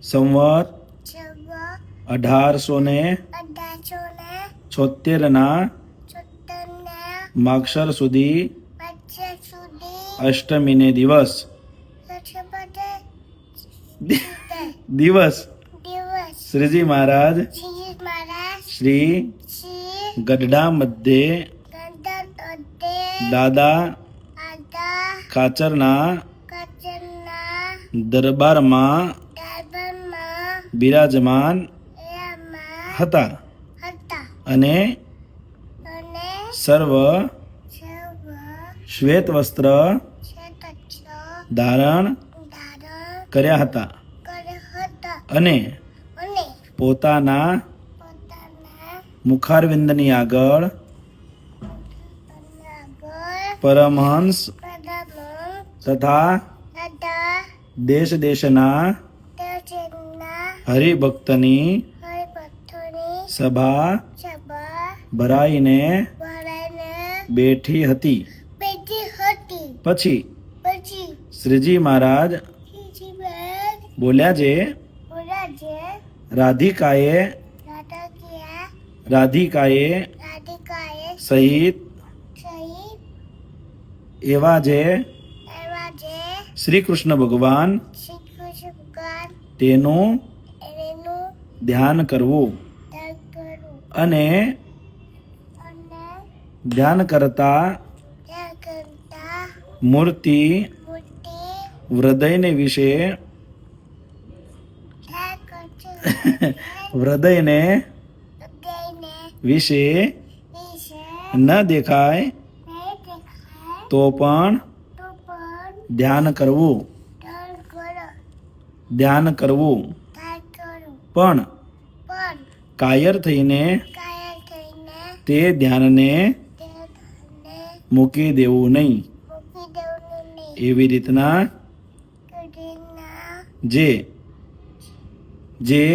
સંવત 1876 માગશર સુધી અષ્ટમીને દિવસ શ્રીજી મહારાજ શ્રી ગઢડા મધ્યે દાદા ખાચરના દરબારમાં બિરાજમાન હતા અને સર્વ શ્વેત વસ્ત્ર ધારણ કર્યા હતા અને પોતાના મુખારવિંદની આગળ પરમહંસ તથા દેશ દેશના હરિભક્તની સભા ભરાઈને બેઠી હતી. પછી શ્રીજી મહારાજ બોલ્યા જે રાધિકાએ સહિત એવા જે શ્રી કૃષ્ણ ભગવાન તેનું ધ્યાન કરવું અને ધ્યાન કરતા મૂર્તિ હૃદયને વિશે ન દેખાય તો પણ ધ્યાન કરવું પણ કાયર થઈને તે ધ્યાનને મૂકી દેવું નહીં. એવી રીતના જે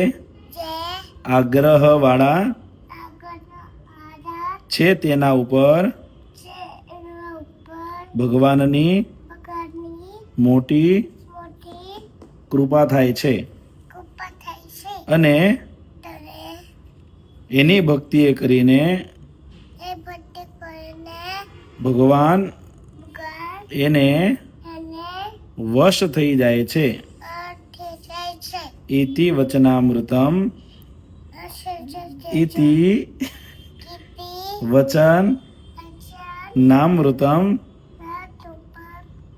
આગ્રહ વાળા છે તેના ઉપર ભગવાનની મોટી કૃપા થાય છે અને એની ભક્તિ કરીને ભગવાન એને વશ થઈ જાય છે. ઇતિ વચનામૃતમ ઇતિ વચન નામૃતમ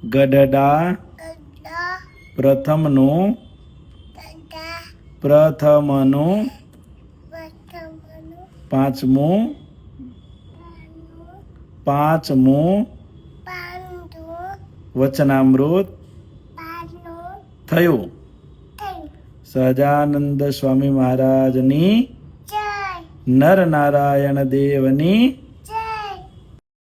ગઢડા પ્રથમનું પાંચમું વચનામૃત થયું. સહજાનંદ સ્વામી મહારાજની નર નારાયણ દેવની